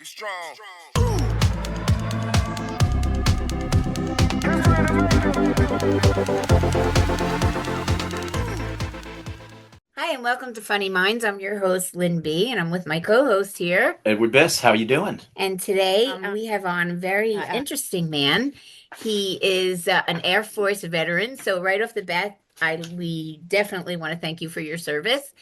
strong. Hi, and welcome to Funny Minds. I'm your host, Lynn B., and I'm with my co-host here. Edward Best, how you doing? And today we have on a very interesting man. He is an Air Force veteran. So right off the bat, we definitely want to thank you for your service.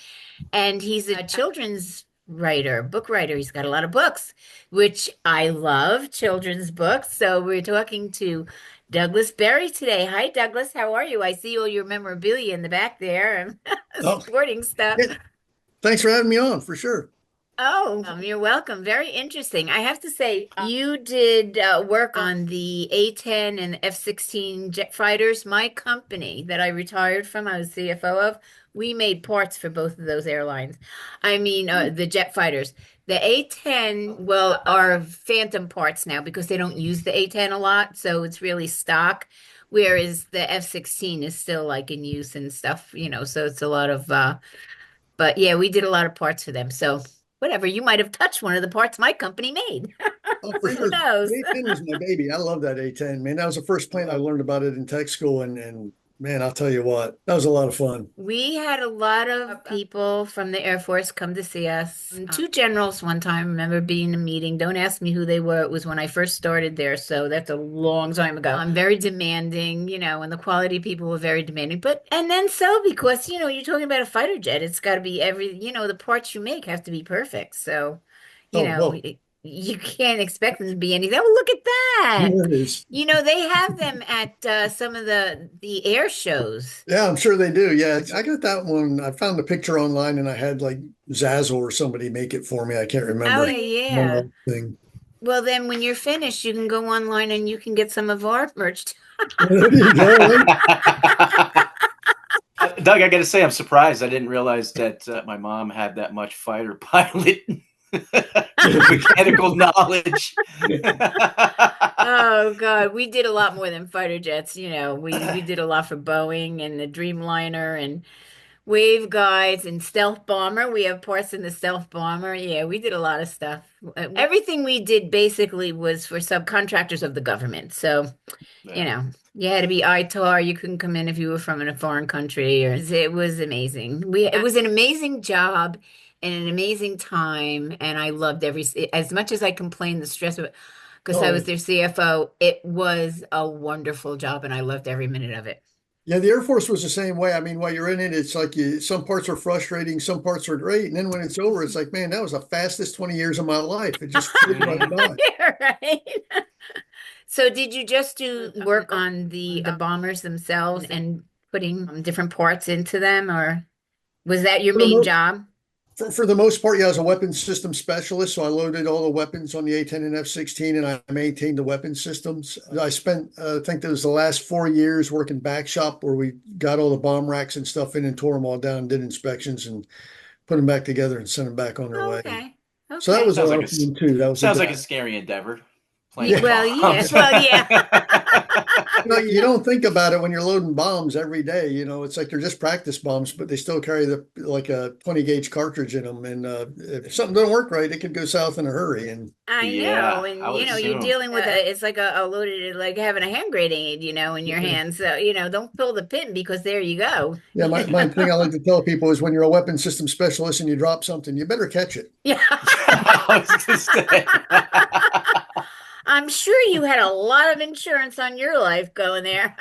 And he's a children's writer, book writer. He's got a lot of books, which I love, children's books. So we're talking to Douglas Berry today. Hi, Douglas. How are you? I see all your memorabilia in the back there, Oh, sporting stuff. yeah. Thanks for having me on, for sure. Oh, you're welcome. Very interesting. I have to say, you did work on the A-10 and F-16 jet fighters. My company that I retired from, I was CFO of, we made parts for both of those airlines. I mean, the jet fighters. The A-10, well, are phantom parts now because they don't use the A-10 a lot, so it's really stock. Whereas the F-16 is still like in use and stuff, so it's a lot of, but yeah, we did a lot of parts for them. So whatever, you might have touched one of the parts my company made. Oh, for Who sure. knows? The A-10 was my baby. I love that A-10, man. That was the first plane I learned about it in tech school, and man, I'll tell you what, that was a lot of fun. We had a lot of people from the Air Force come to see us. Two generals one time, I remember being in a meeting. Don't ask me who they were. It was when I first started there, so that's a long time ago. I'm very demanding, and the quality people were very demanding. And then so, because, you're talking about a fighter jet, it's got to be the parts you make have to be perfect. So, you Oh, know, well, you can't expect them to be anything. Oh, look at that. there it is. They have them at some of the air shows. Yeah, I'm sure they do. Yeah, I got that one. I found the picture online, and I had like Zazzle or somebody make it for me. I can't Oh, remember. yeah. One thing. Well, then when you're finished, you can go online and you can get some of our merch. There you go. Doug, I got to say, I'm surprised. I didn't realize that my mom had that much fighter pilot mechanical knowledge. Oh God, we did a lot more than fighter jets. We did a lot for Boeing and the Dreamliner and Wave Guides and Stealth Bomber. We have parts in the Stealth Bomber. Yeah, we did a lot of stuff. Everything we did basically was for subcontractors of the government. So, you had to be ITAR. You couldn't come in if you were from a foreign country. It was amazing. It was an amazing job and an amazing time. And I loved as much as I complained the stress of it, because I was Oh, their CFO, it was a wonderful job and I loved every minute of it. yeah, the Air Force was the same way. I mean, while you're in it, it's like some parts are frustrating, some parts are great. And then when it's over, it's like, man, that was the fastest 20 years of my life. It just flew by the Yeah, right. So did you just do work on the bombers themselves and putting different parts into them, or was that your main by. job? For the most part, yeah, I was a weapons system specialist. So I loaded all the weapons on the A-10 and F-16 and I maintained the weapons systems. I spent, I think it was the last 4 years working back shop where we got all the bomb racks and stuff in and tore them all down, did inspections and put them back together and sent them back on their Oh, way. okay. So that Okay. was a lot of fun too. That was a sounds like a blast. scary endeavor. Playing Well, yeah. bombs. Well, yeah. You don't think about it when you're loading bombs every day. It's like they're just practice bombs, but they still carry like a 20 gauge cartridge in them. And if something doesn't work right, it could go south in a hurry. And I know. Yeah, And, I would you're assume. dealing with it's like a loaded, like having a hand grenade, in your hands. So, don't pull the pin because there you go. yeah, my thing I like to tell people is when you're a weapons system specialist and you drop something, you better catch it. Yeah. I was gonna say. I'm sure you had a lot of insurance on your life going there.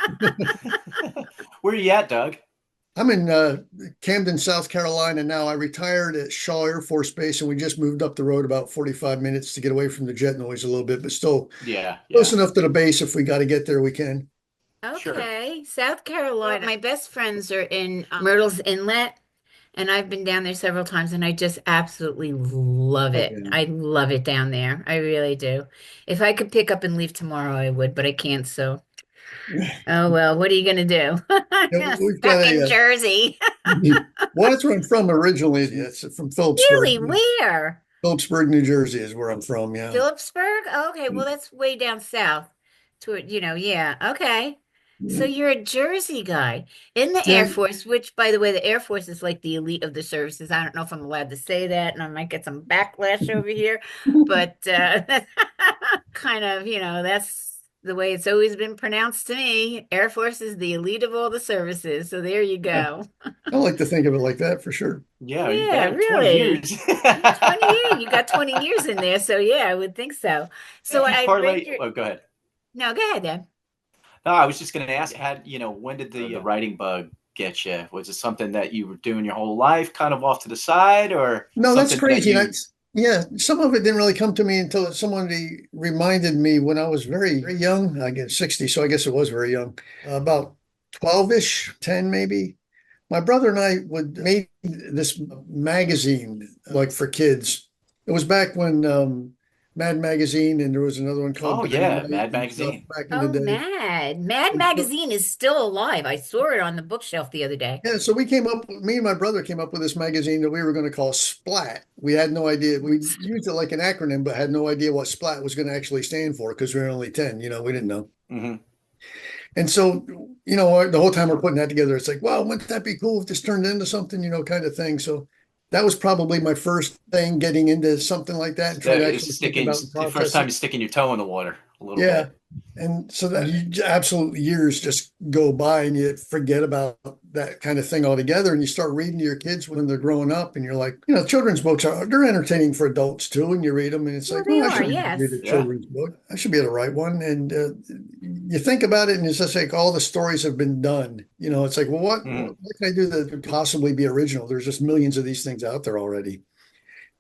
Where are you at, Doug? I'm in Camden, South Carolina now. I retired at Shaw Air Force Base, and we just moved up the road about 45 minutes to get away from the jet noise a little bit, but still Yeah, close enough to the base. If we got to get there, we can. Sure. Okay, South Carolina. My best friends are in Myrtle's Inlet, and I've been down there several times, and I just absolutely love Oh, it. yeah. I love it down there. I really do. If I could pick up and leave tomorrow, I would, but I can't, so. Oh well, what are you gonna do? Yeah, we've got Stuck in a, Jersey. well, that's where I'm from originally. It's from Phillipsburg. Really? Where? Phillipsburg, New Jersey is where I'm from. Yeah. Phillipsburg? Okay, well that's way down south. Yeah. Okay. So you're a Jersey guy in the Yeah. Air Force, which, by the way, the Air Force is like the elite of the services. I don't know if I'm allowed to say that, and I might get some backlash over here, but kind of, that's the way it's always been pronounced to me. Air Force is the elite of all the services. So there you Yeah. go. I like to think of it like that for sure. Yeah, you Yeah, bet. 20 really. years. 20 years. You got 20 years in there. So yeah, I would think so. So Did you I read parlay? your, Oh, go ahead. no, go ahead, Dan. No, I was just going to ask, when did the writing bug get you? Was it something that you were doing your whole life, kind of off to the side, or No, that's something that crazy. you? Yeah, some of it didn't really come to me until somebody reminded me when I was very, very young. I get 60, so I guess it was very young, about 12-ish, 10 maybe. My brother and I would made this magazine like for kids. It was back when Mad Magazine and there was another one Oh called yeah, Dynamite Mad and stuff Magazine. back in the Oh, day. Mad. Mad And so, Magazine is still alive. I saw it on the bookshelf the other day. yeah, so me and my brother came up with this magazine that we were going to call Splat. We had no idea. We used it like an acronym, but had no idea what Splat was going to actually stand for because we were only 10, we didn't know. Hmm. And so, the whole time we're putting that together, it's like, wow, wouldn't that be cool if this turned into something, kind of thing. So that was probably my first thing getting into something like that and trying to That is actually think sticking about and the first process time it. you're sticking your toe in the water a little Yeah. bit. And so that absolute years just go by and you forget about that kind of thing altogether. And you start reading to your kids when they're growing up and you're like, children's books they're entertaining for adults too. And you read them and it's Well, like, they well, I are, should be able to read yes. a Yeah. children's book. I should be able to write one. And you think about it and it's just like all the stories have been done. It's like, well, what Hmm. can I do that could possibly be original? There's just millions of these things out there already.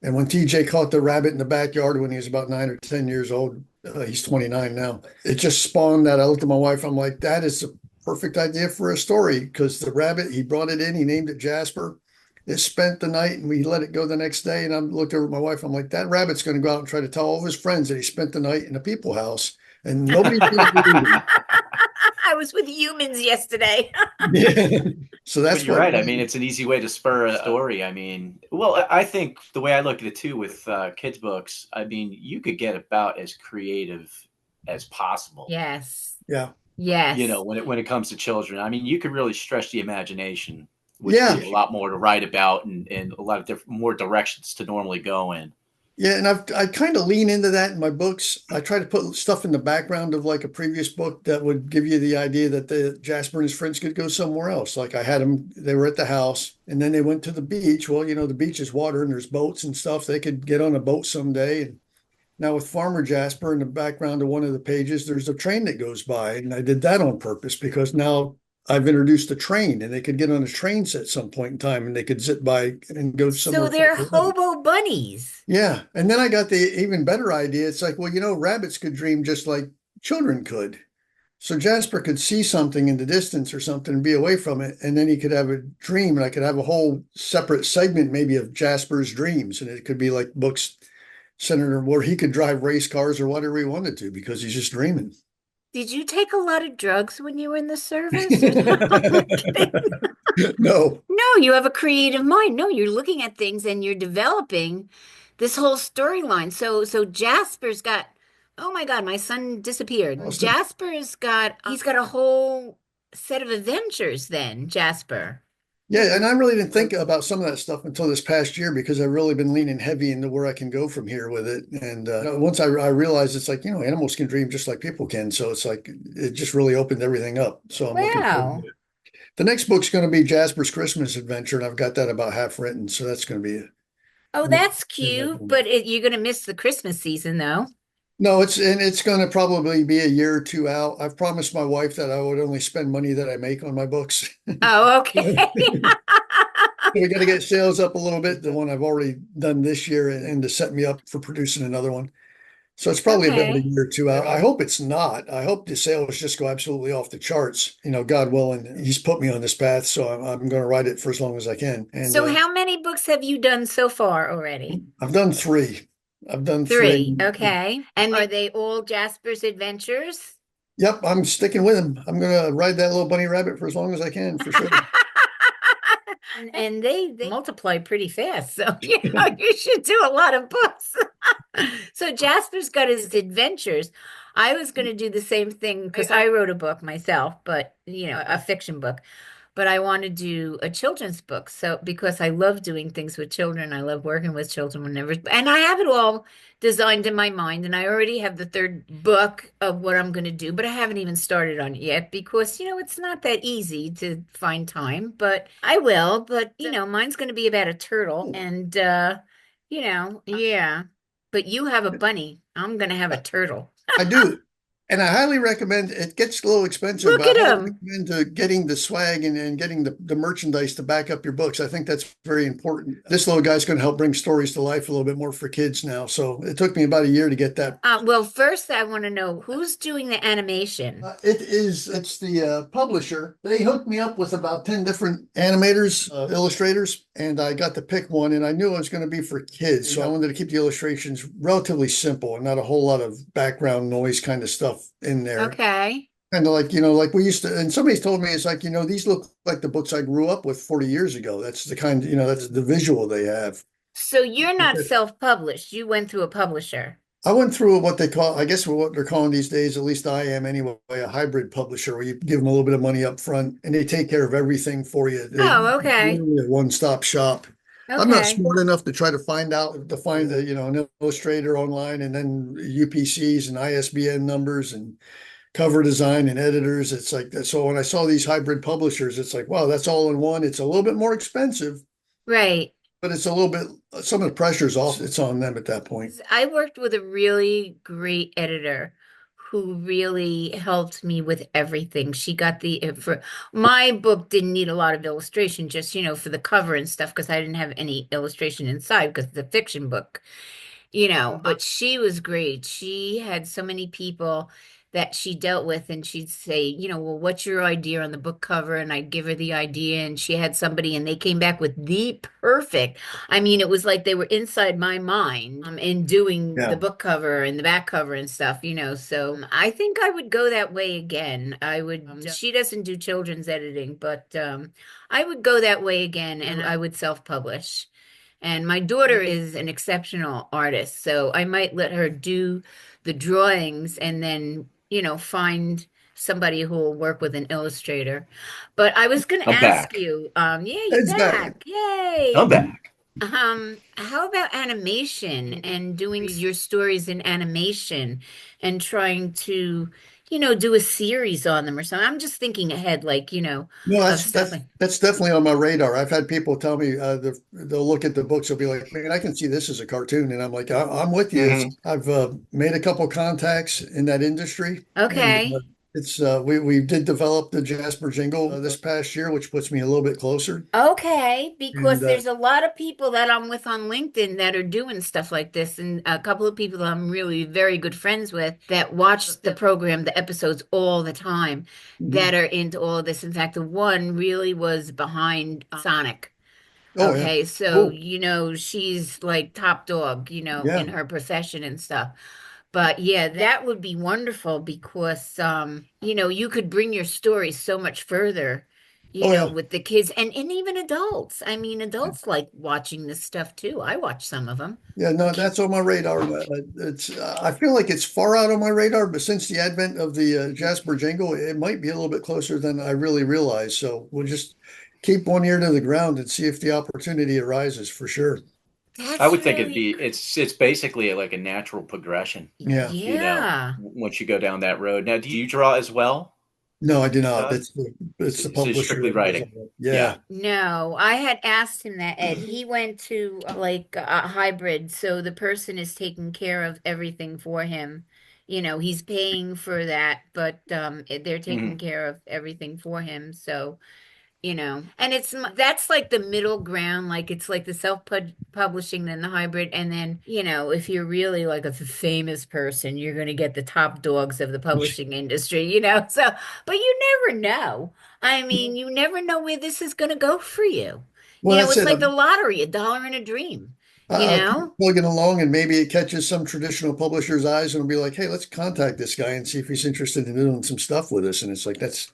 And when TJ caught the rabbit in the backyard when he was about 9 or 10 years old, he's 29 now. It just spawned that. I looked at my wife. I'm like, that is the perfect idea for a story because the rabbit, he brought it in, he named it Jasper. It spent the night and we let it go the next day. And I looked over at my wife. I'm like, that rabbit's going to go out and try to tell all of his friends that he spent the night in a people house and nobody's going to believe him. I was with humans yesterday. Yeah. So But that's you're what, right. I mean, it's an easy way to spur a story. I mean, well, I think the way I look at it too with kids' books, I mean, you could get about as creative as possible. Yes. yeah. Yes. When it comes to children, I mean, you could really stretch the imagination, which Yeah. gives you a lot more to write about and a lot of more directions to normally go in. Yeah, and I kind of lean into that in my books. I try to put stuff in the background of like a previous book that would give you the idea that the Jasper and his friends could go somewhere else. Like I had them, they were at the house and then they went to the beach. Well, the beach is water and there's boats and stuff. They could get on a boat someday. And now with Farmer Jasper in the background of one of the pages, there's a train that goes by. And I did that on purpose because now I've introduced a train and they could get on a train at some point in time and they could zip by and go So somewhere. they're hobo bunnies. Yeah. And then I got the even better idea. It's like, well, rabbits could dream just like children could. So Jasper could see something in the distance or something and be away from it. And then he could have a dream and I could have a whole separate segment maybe of Jasper's dreams. And it could be like books centered where he could drive race cars or whatever he wanted to because he's just dreaming. Did you take a lot of drugs when you were in the service? Or no? I'm kidding. No. No, you have a creative mind. No, you're looking at things and you're developing this whole storyline. So Jasper's got, oh my God, my son disappeared. Austin. He's got a whole set of adventures then, Jasper. Yeah, and I really didn't think about some of that stuff until this past year because I've really been leaning heavy into where I can go from here with it. And once I realized it's like, animals can dream just like people can. So it's like, it just really opened everything up. So I'm looking forward Wow. to it. The next book's going to be Jasper's Christmas Adventure, and I've got that about half written. So that's going to be Oh, that's cute, but you're going to miss the Christmas season though. No, it's going to probably be a year or two out. I've promised my wife that I would only spend money that I make on my books. Oh, okay. We got to get sales up a little bit, the one I've already done this year, and to set me up for producing another one. So it's probably about a Okay. year or two out. I hope it's not. I hope the sales just go absolutely off the charts. God willing, he's put me on this path, so I'm going to write it for as long as I can. And So how many books have you done so far already? I've done three. I've done Three. three. Okay. And are they all Jasper's adventures? Yep, I'm sticking with him. I'm going to ride that little bunny rabbit for as long as I can, for sure. And they multiply pretty fast. So, you should do a lot of books. So Jasper's got his adventures. I was going to do the same thing because I wrote a book myself, but a fiction book. But I want to do a children's book. So because I love doing things with children, I love working with children whenever, and I have it all designed in my mind, and I already have the third book of what I'm going to do, but I haven't even started on it yet because, it's not that easy to find time, but I will. But, mine's going to be about a turtle and yeah. But you have a bunny. I'm going to have a turtle. I do. And I highly recommend it. Gets a little expensive, Look but at I highly him. recommend getting the swag and getting the merchandise to back up your books. I think that's very important. This little guy's going to help bring stories to life a little bit more for kids now. So it took me about a year to get that. Well, first I want to know who's doing the animation. It's the publisher. They hooked me up with about 10 different animators, illustrators, and I got to pick one. And I knew it was going to be for kids. So I wanted to keep the illustrations relatively simple and not a whole lot of background noise kind of stuff in there. Okay. Kind of like, like we used to, and somebody's told me it's like, these look like the books I grew up with 40 years ago. That's the kind, that's the visual they have. So you're not self-published. You went through a publisher. I went through what they call, I guess what they're calling these days, at least I am anyway, a hybrid publisher where you give them a little bit of money up front and they take care of everything for you. Oh, okay. Really a one-stop shop. I'm not Okay. smart enough to try to find an illustrator online and then UPCs and ISBN numbers and cover design and editors. It's like that. So when I saw these hybrid publishers, it's like, wow, that's all in one. It's a little bit more expensive, Right. but it's a little bit, some of the pressure's off. It's on them at that point. I worked with a really great editor who really helped me with everything. She got for my book didn't need a lot of illustration, just, for the cover and stuff, because I didn't have any illustration inside because it's a fiction book. But she was great. She had so many people that she dealt with, and she'd say, well, what's your idea on the book cover? And I'd give her the idea, and she had somebody, and they came back with the perfect. I mean, it was like they were inside my mind in doing the Yeah. book cover and the back cover and stuff, So I think I would go that way again. I would, she doesn't do children's editing, but I would go that way again, and I would self-publish. And my daughter is an exceptional artist, so I might let her do the drawings and then, find somebody who will work with an illustrator. But I was going to I'm ask back. you, yeah, you're It's back. back. Yay. I'm back. How about animation and doing your stories in animation and trying to, do a series on them or something? I'm just thinking ahead, like, No, of stuff like, that's definitely on my radar. I've had people tell me they'll look at the books, they'll be like, "Man, I can see this as a cartoon," and I'm like, I'm with you." Hmm. I've made a couple contacts in that industry, and okay. it's we did develop the Jasper jingle this past year, which puts me a little bit closer. Okay, And because there's a lot of people that I'm with on LinkedIn that are doing stuff like this, and a couple of people that I'm really very good friends with that watch the program, the episodes all the time, Mhm. that are into all of this. In fact, the one really was behind Sonic. Oh yeah, Okay, so cool. she's like top dog, Yeah, in her profession and stuff. But yeah, that would be wonderful because you could bring your story so much further, oh yeah. with the kids and even adults. I mean, adults like watching this stuff too. I watch some of them. Yeah, no, that's on my radar. I feel like it's far out on my radar, but since the advent of the Jasper Jingle, it might be a little bit closer than I really realize. So we'll just keep one ear to the ground and see if the opportunity arises for sure. I That's would think it'd really, be it's basically like a natural progression, Yeah. yeah. once you go down that road. Now, do you draw as well, No, I do not. Todd? It's the So it's publisher strictly that does all writing. that. Yeah. Yeah. No, I had asked him that, Ed. He went to like a hybrid, so the person is taking care of everything for him. He's paying for that, but they're taking Hmm. care of everything for him. So, and that's like the middle ground, like it's like the self-publishing, then the hybrid, and then, if you're really like a famous person, you're going to get the top dogs of the publishing industry. So, but you never know. I mean, you never know where this is going to go for you. Well, that's It's it. like the lottery, a dollar in a dream, you I'll keep know? plugging along and maybe it catches some traditional publisher's eyes and will be like, hey, let's contact this guy and see if he's interested in doing some stuff with us. And it's like, that's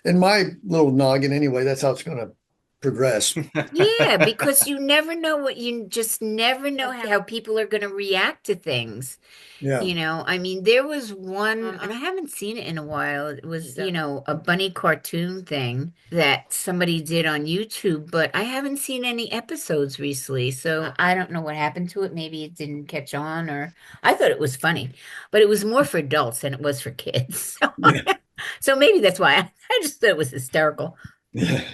in my little noggin anyway. That's how it's going to progress. Yeah, because you never know you just never know how people are going to react to things. Yeah. I mean, there was one, and I haven't seen it in a while. It was, a bunny cartoon thing that somebody did on YouTube, but I haven't seen any episodes recently. So I don't know what happened to it. Maybe it didn't catch on, or I thought it was funny, but it was more for adults than it was for kids. Yeah. So maybe that's why I just thought it was hysterical.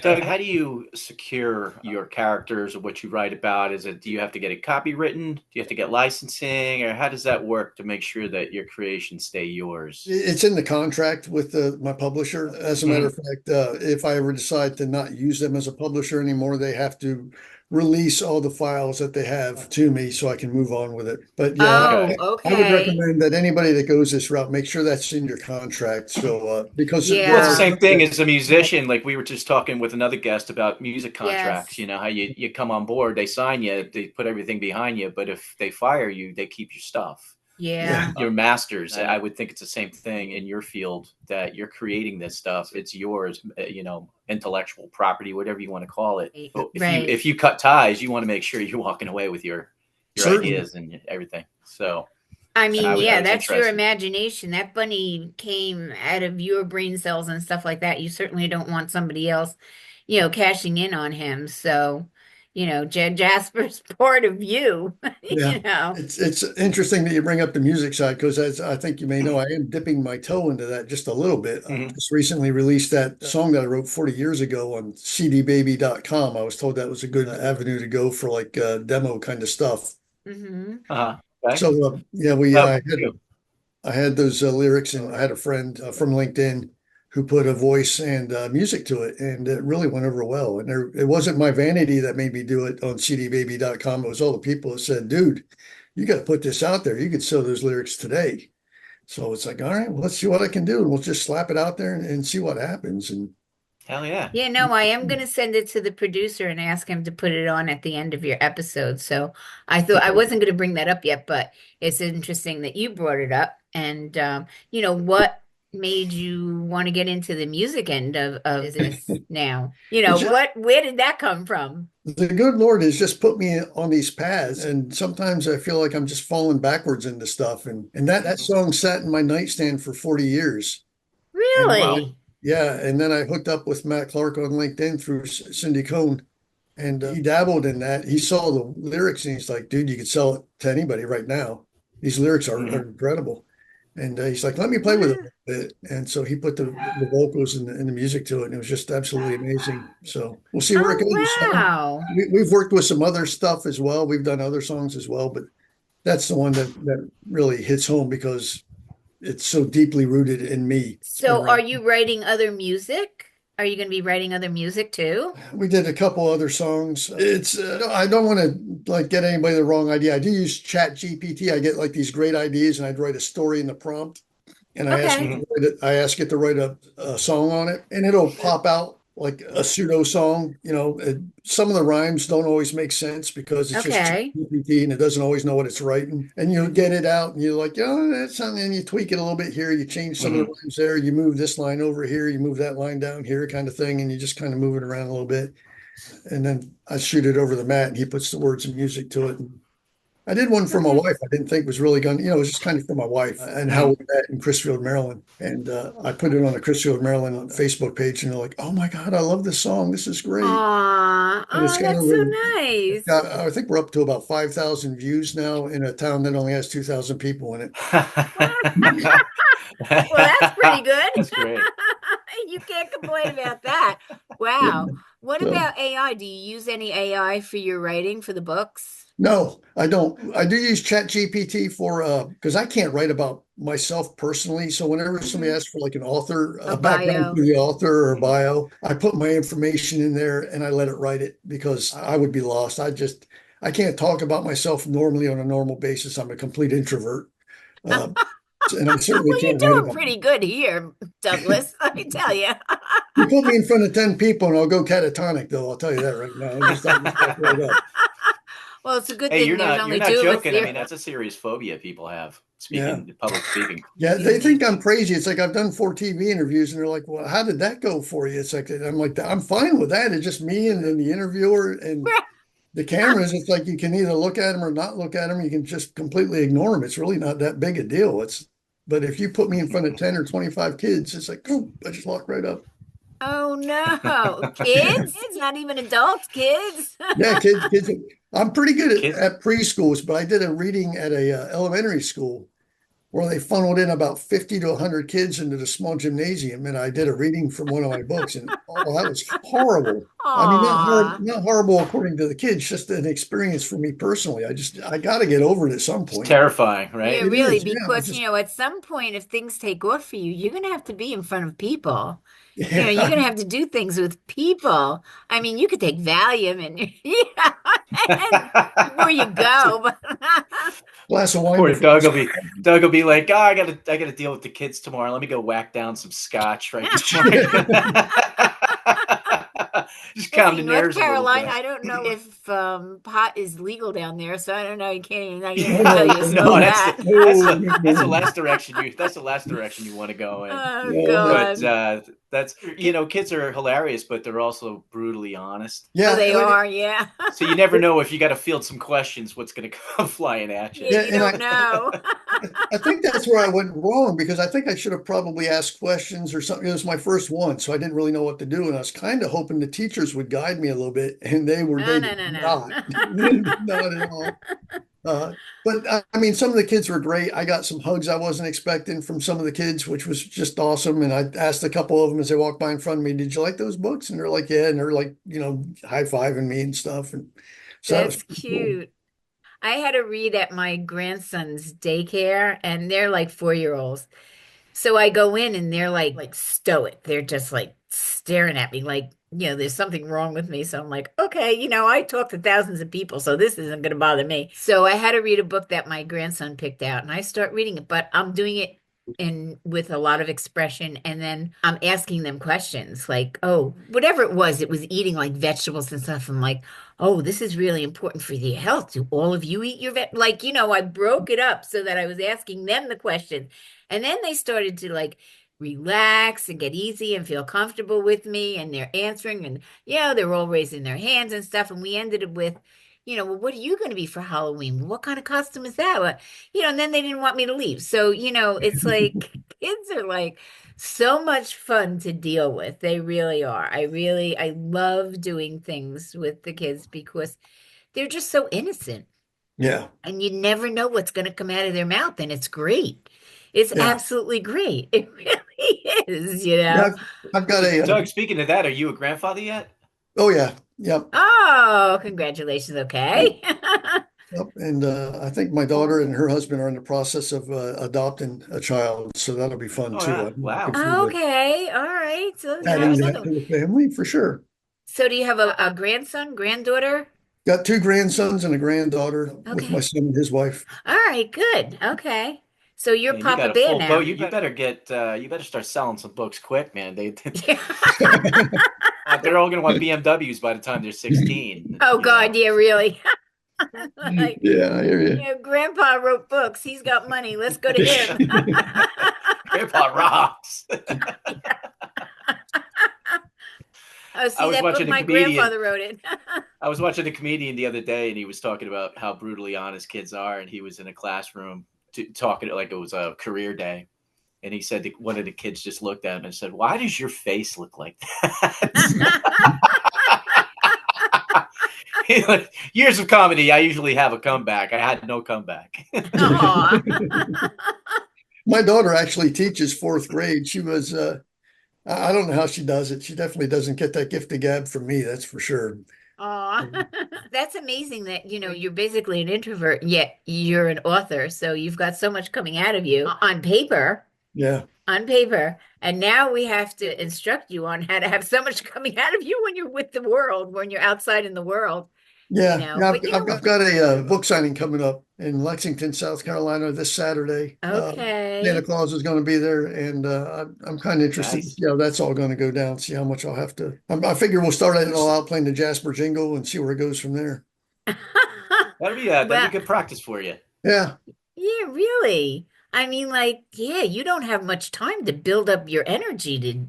Doug, how do you secure your characters or what you write about? Do you have to get it copywritten? Do you have to get licensing, or how does that work to make sure that your creations stay yours? It's in the contract with my publisher. As a matter of fact, if I ever decide to not use them as a publisher anymore, they have to release all the files that they have to me so I can move on with it. But yeah, Oh, I would okay. recommend that anybody that goes this route, make sure that's in your contract. So because Well, it's the Yeah. same thing as a musician. Like we were just talking with another guest about music contracts. Yes. You know, how you come on board, they sign you, they put everything behind you, but if they fire you, they keep your stuff. Yeah. Your masters. I would think it's the same thing in your field, that you're creating this stuff. It's yours, intellectual property, whatever you want to call it. But Right. if you cut ties, you want to make sure you're walking away with your certainly. ideas and everything. So I mean, I yeah, was that's your interested. imagination. That bunny came out of your brain cells and stuff like that. You certainly don't want somebody else, cashing in on him. So, Jasper's part of you, Yeah, you know. it's interesting that you bring up the music side because as I think you may know, I am dipping my toe into that just a little bit. I Mhm. just recently released that song that I wrote 40 years ago on cdbaby.com. I was told that was a good avenue to go for like demo kind of stuff. Hmm. Okay. So yeah, You. I had those lyrics, and I had a friend from LinkedIn who put a voice and music to it, and it really went over well. And it wasn't my vanity that made me do it on cdbaby.com. It was all the people that said, dude, you got to put this out there. You could sell those lyrics today. So it's like, all right, well, let's see what I can do. And we'll just slap it out there and see what happens. And Hell yeah. Yeah, no, I am going to send it to the producer and ask him to put it on at the end of your episode. So I thought I wasn't going to bring that up yet, but it's interesting that you brought it up. And, what made you want to get into the music end of this now? it's just, Where did that come from? the good Lord has just put me on these paths. And sometimes I feel like I'm just falling backwards into stuff. And that song sat in my nightstand for 40 years. And Wow. Really? yeah, and then I hooked up with Matt Clark on LinkedIn through Cindy Cohn, and he dabbled in that. He saw the lyrics and he's like, "Dude, you could sell it to anybody right now. These lyrics are incredible." And he's like, "Let me play with it Wow. a bit." And so he put the vocals and the music to it, and it was just absolutely amazing. So we'll see where it goes. Oh, wow. We've worked with some other stuff as well. We've done other songs as well, but that's the one that really hits home because it's so deeply rooted in me. So are you writing other music? Are you going to be writing other music too? We did a couple other songs. It's I don't want to like get anybody the wrong idea. I do use Chat GPT. I get like these great ideas, and I'd write a story in the prompt, and Okay. I ask it to write a song on it, and it'll pop out like a pseudo song. Some of the rhymes don't always make sense because it's just Chat Okay. GPT and it doesn't always know what it's writing. And you get it out, and you're like, oh, that's something. And you tweak it a little bit here. You change some of the rhymes there. You move this line over here. You move that line down here, kind of thing, and you just kind of move it around a little bit. And then I shoot it over the mat, and he puts the words and music to it. And I did one for my Okay. wife. I didn't think was really going, it was just kind of for my wife and how we met in Chrisfield, Maryland. And I put it on the Chrisfield, Maryland Facebook page, and they're like, "Oh my God, I love this song. This is great." Aw, And it's oh, got that's so over, nice. I think we're up to about 5,000 views now in a town that only has 2,000 people in it. Well, that's pretty good. That's great. You can't complain about that. Wow. What So, about AI? Do you use any AI for your writing for the books? no, I don't. I do use Chat GPT for because I can't write about myself personally. So whenever somebody Hmm. asks for like an author, A a background bio. for the author or bio, I put my information in there and I let it write it because I would be lost. I can't talk about myself normally on a normal basis. I'm a complete introvert. Uh, and I certainly Well, can't you're write doing about pretty good here, Douglas. Let me tell you. You put me in front of 10 people and I'll go catatonic, though. I'll tell you that right now. I'll just back right up. Well, it's a good Hey, thing you're there's not only you're not two of us joking. I here. mean, that's a serious phobia people have. Yeah. speaking, public speaking. Yeah, they think I'm crazy. It's like I've done 4 TV interviews and they're like, well, how did that go for you? It's like, I'm like, I'm fine with that. It's just me and then the interviewer and the cameras. It's like you can either look at them or not look at them. You can just completely ignore them. It's really not that big a deal. But if you put me in front of 10 or 25 kids, it's like, oh, I just walk right up. Oh no, kids? Not even adults, kids. Yeah, kids. I'm pretty good Kids, at preschools, but I did a reading at a elementary school where they funneled in about 50 to 100 kids into the small gymnasium. And I did a reading from one of my books, and oh, that was horrible. I mean, Aw. not horrible according to the kids, just an experience for me personally. I got to get over it at some it's point. terrifying, Yeah, right? It really, is. Yeah. because at some point, if things take off for you, you're gonna have to be in front of people. You're Yeah. gonna have to do things with people. I mean, you could take Valium and and before you go, but Glass of wine Poor before. Doug will be like, oh, I gotta deal with the kids tomorrow. Let me go whack down some scotch right before just let's calm see, the North nerves a little Carolina. bit. I don't know if pot is legal down there, so I don't know. You can't even. I Oh, can't tell you no, No, about no, that. that's the no, last direction you want to go in. Oh no, no. But God. that's kids are hilarious, but they're also brutally honest. Oh, Yeah. they are. Yeah. So you never know if you got to field some questions, what's going to come flying at you. Yeah, Yeah. you And don't know. I think that's where I went wrong because I think I should have probably asked questions or something. It was my first one, so I didn't really know what to do. And I was kind of hoping the teachers would guide me a little bit, and No, they no, did no, not. no. They did not at all. But I mean, some of the kids were great. I got some hugs I wasn't expecting from some of the kids, which was just awesome. And I asked a couple of them as they walked by in front of me, "Did you like those books?" And they're like, "Yeah." And they're like, high fiving me and stuff. And so that was That's pretty cool. cute. I had to read at my grandson's daycare, and they're like 4 year olds. So I go in and they're like stoic. They're just like staring at me like, there's something wrong with me. So I'm like, okay, I talk to thousands of people, so this isn't going to bother me. So I had to read a book that my grandson picked out and I start reading it, but I'm doing it in with a lot of expression and then I'm asking them questions like, oh, whatever it was eating like vegetables and stuff. I'm like, oh, this is really important for your health. Do all of you eat your like, I broke it up so that I was asking them the questions. And then they started to like relax and get easy and feel comfortable with me. And they're answering and, they're all raising their hands and stuff. And we ended it with, well, what are you going to be for Halloween? What kind of costume is that? And then they didn't want me to leave. So, it's like kids are like so much fun to deal with. They really are. I love doing things with the kids because they're just so innocent Yeah. and you never know what's going to come out of their mouth, and it's great. It's Yeah. absolutely great. It really is, Yeah. I've got Doug, speaking of that, are you a grandfather yet? oh yeah. Yep. Oh, congratulations. Yep. Okay. Yep. And I think my daughter and her husband are in the process of adopting a child, so that'll be fun Oh too. yeah, I'm looking wow. forward Okay. All right. So, to Yeah. adding that to the family for sure. so do you have a grandson, granddaughter? Got 2 grandsons and a granddaughter with my Okay. son and his wife. All right. Good. Okay. So you're Man, you Papa got a Bear full boat. now. You better start selling some books quick, man. Yeah. They're all gonna want BMWs by the time they're 16. Oh God. Yeah, really. Like, Yeah, I hear you. Grandpa wrote books. He's got money. Let's go to him. Grandpa rocks. Oh, I see, was that book, watching a my comedian. grandfather wrote it. I was watching a comedian the other day, and he was talking about how brutally honest kids are. And he was in a classroom talking like it was a career day. And he said that one of the kids just looked at him and said, "Why does your face look like that?" Like, years of comedy, I usually have a comeback. I had no comeback. Aw. My daughter actually teaches fourth grade. She was, I don't know how she does it. She definitely doesn't get that gift of gab from me, that's for sure. Aw. That's amazing that, you're basically an introvert, yet you're an author. So you've got so much coming out of you on paper, Yeah. on paper. And now we have to instruct you on how to have so much coming out of you when you're with the world, when you're outside in the world, Yeah. Yeah. But I've got a book signing coming up in Lexington, South Carolina this Saturday. Santa okay. Claus is going to be there, and I'm kind of interested to Nice. see how that's all going to go down, see how much I'll have to. I figure we'll start it all out playing the Jasper Jingle and see where it goes from there. That'll be Well, good practice for you. Yeah. Yeah, really. I mean, like, yeah, you don't have much time to build up your energy to,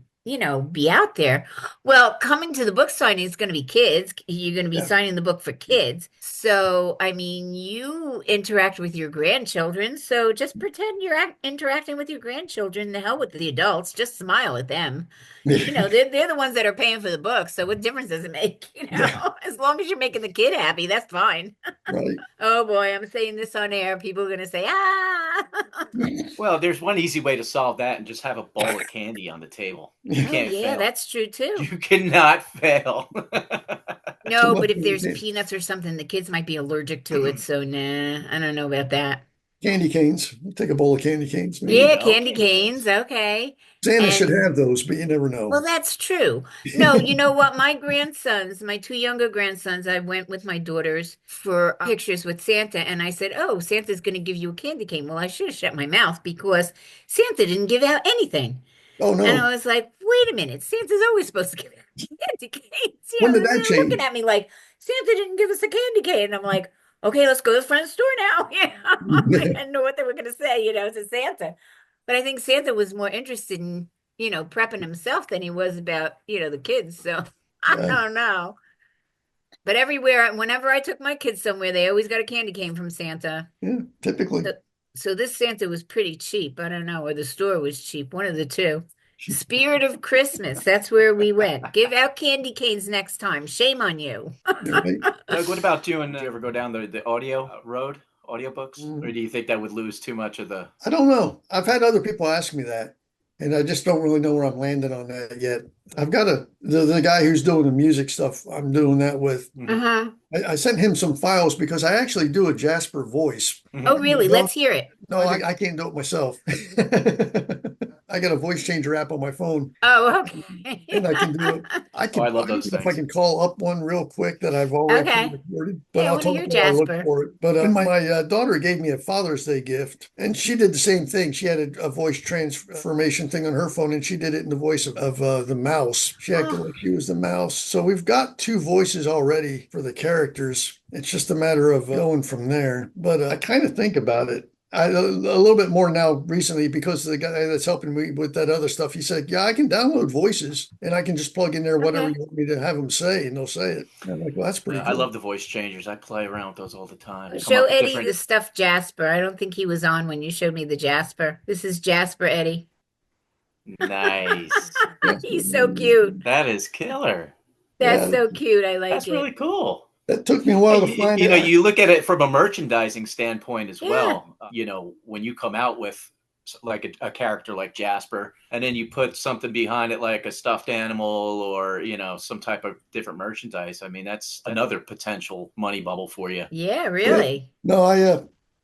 be out there. Well, coming to the book signing is going to be kids. You're going to be Yeah. signing the book for kids. So, I mean, you interact with your grandchildren. So just pretend you're interacting with your grandchildren. The hell with the adults. Just smile at them. They're the ones that are paying for the book. So what difference does it make? Yeah. As long as you're making the kid happy, that's fine. Right. Oh boy, I'm saying this on air. People are going to say, ah. Well, there's one easy way to solve that, and just have a bowl of candy on the table. You Oh can't yeah, fail. that's true too. You cannot fail. So No, what but if there's peanuts or something, the kids might be allergic to it. So nah, I don't know about that. candy canes? Take a bowl of candy canes, There you Yeah, maybe. go, candy candy canes. canes. Okay. Santa should And have those, but you never well, know. that's true. No, you know what? My grandsons, my two younger grandsons, I went with my daughters for pictures with Santa, and I said, "Oh, Santa's going to give you a candy cane." Well, I should have shut my mouth because Santa didn't give out anything. Oh And no. I was like, wait a minute, Santa's always supposed to give out candy canes. When did that They're looking change? at me like, Santa didn't give us a candy cane. And I'm like, okay, let's go to the front store now. I didn't know what they were going to say, to Santa. But I think Santa was more interested in, prepping himself than he was about, the kids. So I Yeah, don't know. But everywhere, whenever I took my kids somewhere, they always got a candy cane from Santa. yeah, typically. So, so this Santa was pretty cheap. I don't know, or the store was cheap, one of the two. Spirit of Christmas. That's where we went. Give out candy canes next time. Shame on you. Right. Doug, what about doing? Do you ever go down the audio road, audiobooks, or Mm, do you think that would lose too much of the? I don't know. I've had other people ask me that, and I just don't really know where I'm landing on that yet. I've got the guy who's doing the music stuff. I'm doing that with. Mhm, Uh-huh. I sent him some files because I actually do a Jasper voice. Oh, mhm. really? Let's hear it. No, I can't do it myself. I got a voice changer app on my phone, Oh, okay. and I can do it. I Oh, I can. I love don't those know if I things. can call up one real quick that I've already Okay. pre-recorded, but Yeah, I I'll want to tell you hear while I look Jasper. for it. But my daughter gave me a Father's Day gift, and she did the same thing. She had a voice transformation thing on her phone, and she did it in the voice of the mouse. She acted Oh, like she was the mouse. So we've got two voices already for the characters. It's just a matter of going from there. But I kind of think about it. A little bit more now recently because the guy that's helping me with that other stuff, he said, "Yeah, I can download voices and I can just plug in there whatever okay. you want me to have them say, and they'll say it." And I'm like, "Well, that's pretty I cool." love the voice changers. I play around with those all the time. They come Show up with Eddie the different. stuffed Jasper. I don't think he was on when you showed me the Jasper. This is Jasper, Eddie. Nice. Yeah, He's so cute. That is killer. That's yeah, so cute. I like That's really it. cool. that took me a while to find it. You look at it from a merchandising standpoint as Yeah. well. When you come out with like a character like Jasper, and then you put something behind it like a stuffed animal or some type of different merchandise. I mean, that's another potential money bubble for you. Yeah, Yeah, really. no,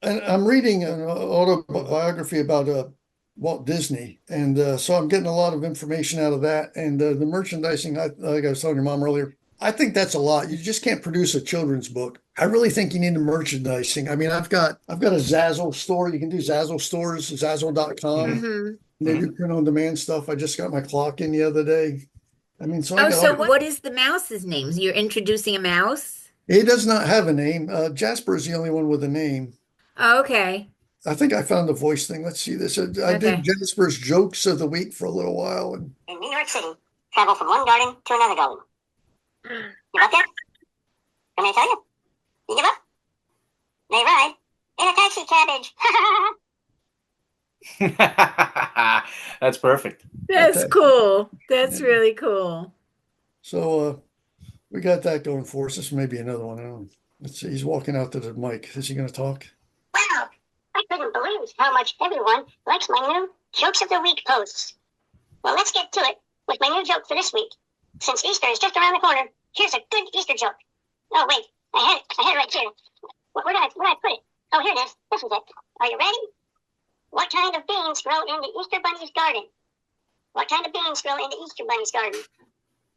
and I'm reading an autobiography about Walt Disney, and so I'm getting a lot of information out of that. And the merchandising, like I was telling your mom earlier, I think that's a lot. You just can't produce a children's book. I really think you need the merchandising. I mean, I've got a Zazzle store. You can do Zazzle stores, Mm-hmm. Zazzle.com. Hmm. They Mm-hmm. do print on demand stuff. I just got my clock in the other day. I mean, so I Oh, got so all. what is the mouse's name? You're introducing a mouse? It does not have a name. Jasper is the only one with a name. Oh, okay. I think I found the voice thing. Let's see this. I did Okay. Jasper's jokes of the week for a little while, and In New York City, travel from one garden to another garden. You up there? Can I tell you? You give up? They ride in a taxi cabbage. That's perfect. That's okay. cool. That's really cool. So we got that going for us. This may be another one. I don't know. Let's see. He's walking out to the mic. Is he going to talk? Wow, I couldn't believe how much everyone likes my new Jokes of the Week posts. Well, let's get to it with my new joke for this week. Since Easter is just around the corner, here's a good Easter joke. Oh, wait, I had it right here. Where did I put it? Oh, here it is. This is it. Are you ready? What kind of beans grow in the Easter Bunny's garden? What kind of beans grow in the Easter Bunny's garden?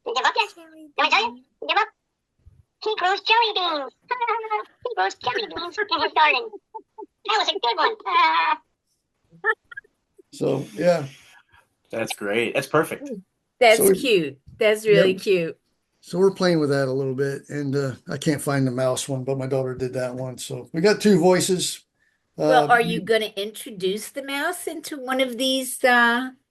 You give up yet? Let me tell you. You give up? He grows jelly beans. He grows jelly beans in his garden. That was a good one. So yeah. That's great. That's perfect. That's So cute. That's yeah. really cute. So we're playing with that a little bit, and I can't find the mouse one, but my daughter did that one. So we got two voices. Well, are you going to introduce the mouse into one of these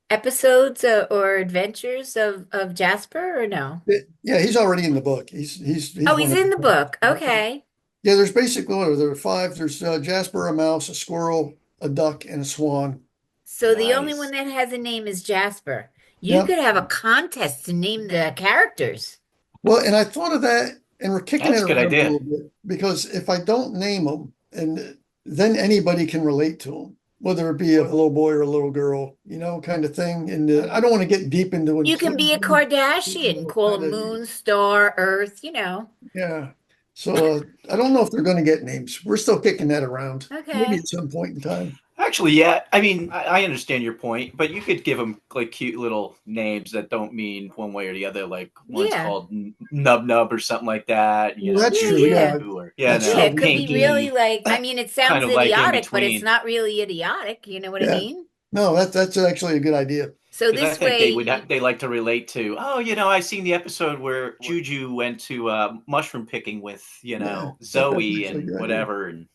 episodes or adventures of Jasper or no? Yeah, he's already in the book. He's Oh, one he's of in the the. book. Okay. Yeah, there's basically there are five. There's Jasper, a mouse, a squirrel, a duck, and a swan. So the only one Nice. that has a name is Jasper. You Yep. could have a contest to name the characters. Well, and I thought of that, and we're kicking it That's a good around a idea. little bit because if I don't name them, and then anybody can relate to them, whether it be a little boy or a little girl, kind of thing. And I don't want to get deep into You can be a including, Kardashian, call a kind of, moon, star, Earth. yeah. So I don't know if they're going to get names. We're still kicking that around. Maybe Okay. at some point in time. Actually, yeah. I mean, I understand your point, but you could give them like cute little names that don't mean one way or the other. Like one's Yeah. called Nub Nub or something like that. Well, that's Yeah, true. yeah. Yeah, Or that's Yeah, true. it could be really Pinky, like, I mean, it kind sounds of like in idiotic, but it's between. not really idiotic. You know what I Yeah. mean? No, that's actually a good idea. So Because I this think way, they like to relate to. Oh, I seen the episode where Juju went to mushroom picking with Yeah, that's Zoe actually a and good idea. whatever. And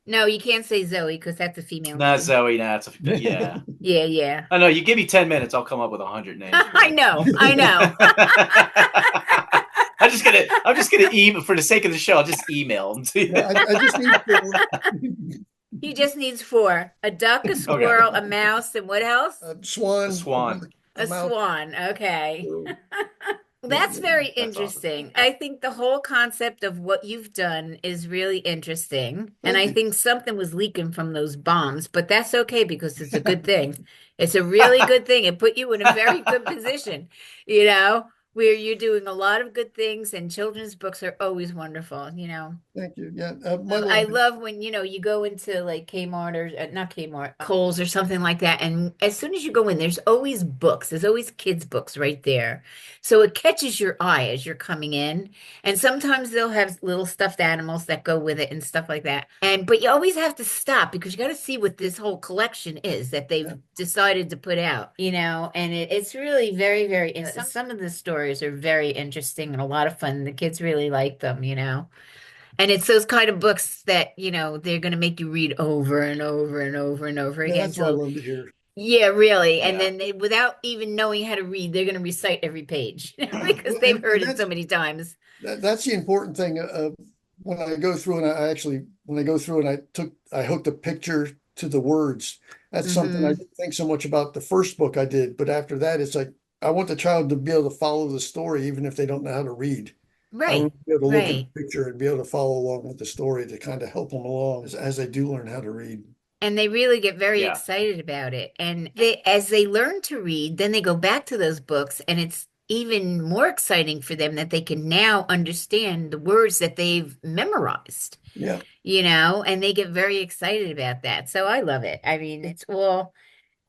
no, you can't say Zoe because that's a female not name. Zoe. That's yeah. Yeah, yeah. I know. You give me 10 minutes, I'll come up with 100 names. For I you. know, I know. I'm just gonna email for the sake of the show. I'll just email them to you. Yeah, I just need four. He just needs four: a duck, a Okay. squirrel, a mouse, and what else? A swan, A swan. a A mouse. swan. Okay. Yeah, That's very That's awesome. interesting. I think the whole concept of what you've done is really interesting. And thank I you. think something was leaking from those bombs, but that's okay because it's a good thing. It's a really good thing. It put you in a very good position, where you're doing a lot of good things, and children's books are always wonderful. Thank you. Yeah, my I wife. love when, you go into like Kmart or not Kmart, Kohl's or something like that. And as soon as you go in, there's always books. There's always kids' books right there. So it catches your eye as you're coming in. And sometimes they'll have little stuffed animals that go with it and stuff like that. But you always have to stop because you got to see what this whole collection is that they've Yeah. decided to put out, and it's really very, very, some of the stories are very interesting and a lot of fun. The kids really like them. And it's those kind of books that, they're going to make you read over and over and over and over Yeah, again that's what I till, love to hear. yeah, really. And Yeah. then without even knowing how to read, they're going to recite every page because Well, they've heard and it so many times. that's the important thing. When I go through and when I go through and I hooked a picture to the words. That's something I Hmm. didn't think so much about the first book I did, but after that, it's like I want the child to be able to follow the story, even if they don't know how to read. I Right, want to be able to look at right. the picture and be able to follow along with the story to kind of help them along as they do learn how to read. And they really get very Yeah. excited about it. And as they learn to read, then they go back to those books, and it's even more exciting for them that they can now understand the words that they've memorized, Yeah. and they get very excited about that. So I love it. I mean, it's all,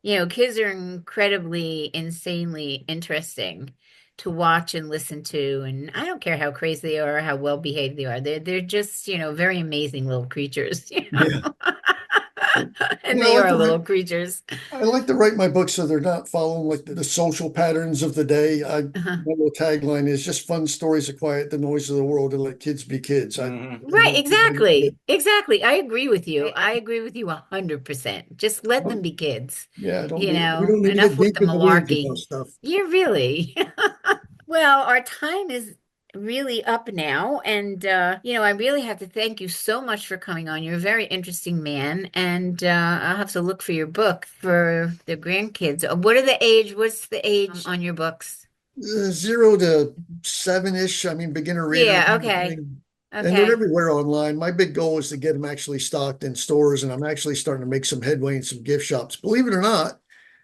kids are incredibly, insanely interesting to watch and listen to. And I don't care how crazy they are or how well behaved they are. They're just, very amazing little creatures, Yeah. And You they know, are little creatures. I like to write my books so they're not following like the social patterns of the day. Uh-huh. My little tagline is just fun stories to quiet the noise of the world and let kids be kids. Mhm. Right, exactly. Exactly. I agree with you. I agree with you 100%. Just let them be kids, Yeah, we don't need to enough get with the deep in the weeds about malarkey. stuff. Yeah, really. Well, our time is really up now. And, I really have to thank you so much for coming on. You're a very interesting man. And I'll have to look for your book for the grandkids. What's the age on your books? 0 to 7-ish. I mean, beginner reader Yeah, kind of okay. thing. And they're Okay. everywhere online. My big goal is to get them actually stocked in stores, and I'm actually starting to make some headway in some gift shops. Believe it or not,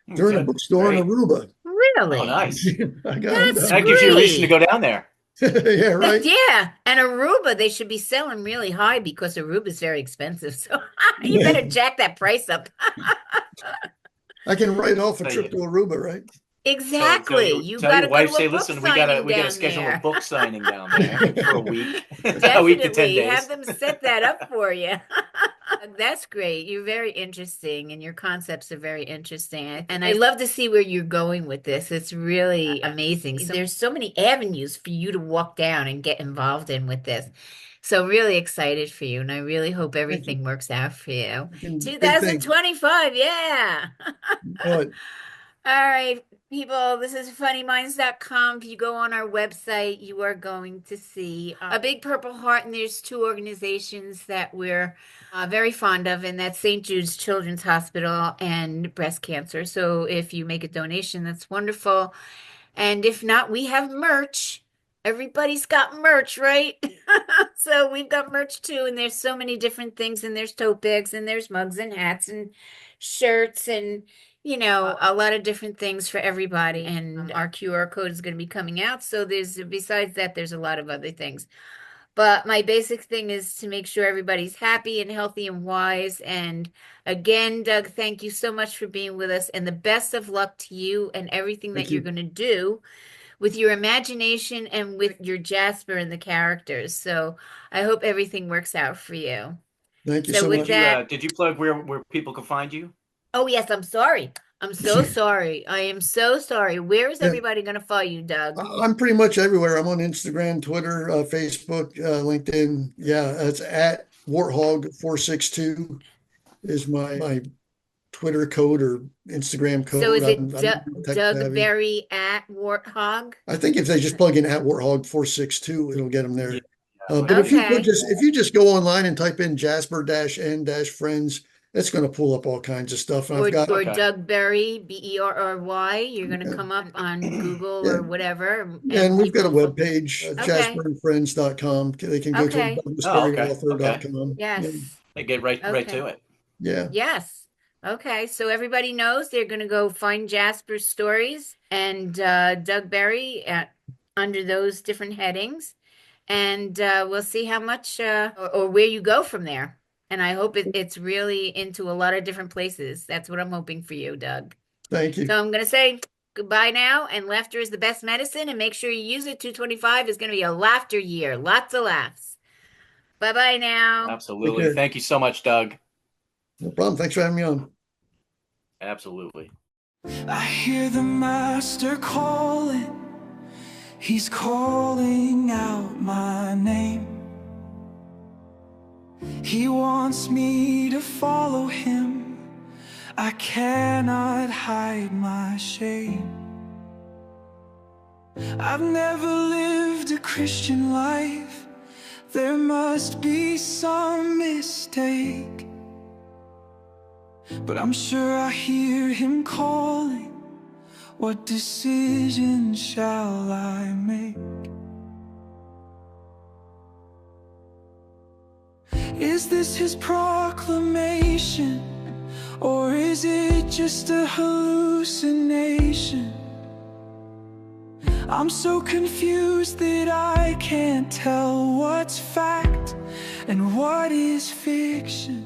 they're in a Good. bookstore in Great. Aruba. Oh, Really? nice. I got them That's down That gives you a reason to great. go down there. there. Yeah, right. Yeah, and Aruba, they should be selling really high because Aruba is very expensive. So you Yeah. better jack that price up. I can write off a So trip you to Aruba, right? Exactly. You tell got your to go wife, to a say, book listen, we gotta signing down schedule a there. book signing down there for a week, a week to 10 Definitely. days. Have them set that up for you. That's great. You're very interesting, and your concepts are very interesting. And I love to see where you're going with this. It's really amazing. So there's so many avenues for you to walk down and get involved in with this. So really excited for you, and I really hope Thank you. everything works out for you. Big thing. 2025, yeah. Good. All right, people, this is funnyminds.com. If you go on our website, you are going to see a big purple heart, and there's two organizations that we're very fond of, and that's St. Jude's Children's Hospital and breast cancer. So if you make a donation, that's wonderful. And if not, we have merch. Everybody's got merch, right? So we've got merch too, and there's so many different things, and there's tote bags, and there's mugs and hats and shirts, and a lot of different things for everybody. And our QR code is going to be coming out. So besides that, there's a lot of other things. But my basic thing is to make sure everybody's happy and healthy and wise. And again, Doug, thank you so much for being with us, and the best of luck to you and everything Thank that you're you. going to do with your imagination and with your Jasper and the characters. So I hope everything works out for you. Thank you So so with much. that, Did you plug where people can find you? oh yes, I'm sorry. I'm so sorry. I am so sorry. Where is Yeah. everybody going to follow you, Doug? I'm pretty much everywhere. I'm on Instagram, Twitter, Facebook, LinkedIn. Yeah, it's at Warthog462 is my Twitter code or Instagram code. So is it I'm tech Doug savvy. Berry at Warthog? I think if they just plug in at Warthog462, it'll get them there. Yeah, But if you Okay. just go online and type in Jasper-N-Friends, it's going to pull up all kinds of stuff. And Or I've got Okay. Doug Berry, Berry. You're going to come up on Google Yeah. or whatever. and we've got a people- webpage, Okay. jasperandfriends.com. They can go Okay. to douglasberryauthor.com. Yes. They get right Okay. to it. Yeah. Yes. Okay. So everybody knows they're going to go find Jasper's stories and Doug Berry under those different headings. And we'll see how much or where you go from there. And I hope it's really into a lot of different places. That's what I'm hoping for you, Doug. Thank you. So I'm going to say goodbye now. And laughter is the best medicine. And make sure you use it. 225 is going to be a laughter year. Lots of laughs. Bye-bye now. Absolutely. Take care. Thank you so much, Doug. No problem. Thanks for having me on. Absolutely. I hear the master calling. He's calling out my name. He wants me to follow him. I cannot hide my shame. I've never lived a Christian life. There must be some mistake. But I'm sure I hear him calling. What decision shall I make? Is this his proclamation? Or is it just a hallucination? I'm so confused that I can't tell what's fact and what is fiction.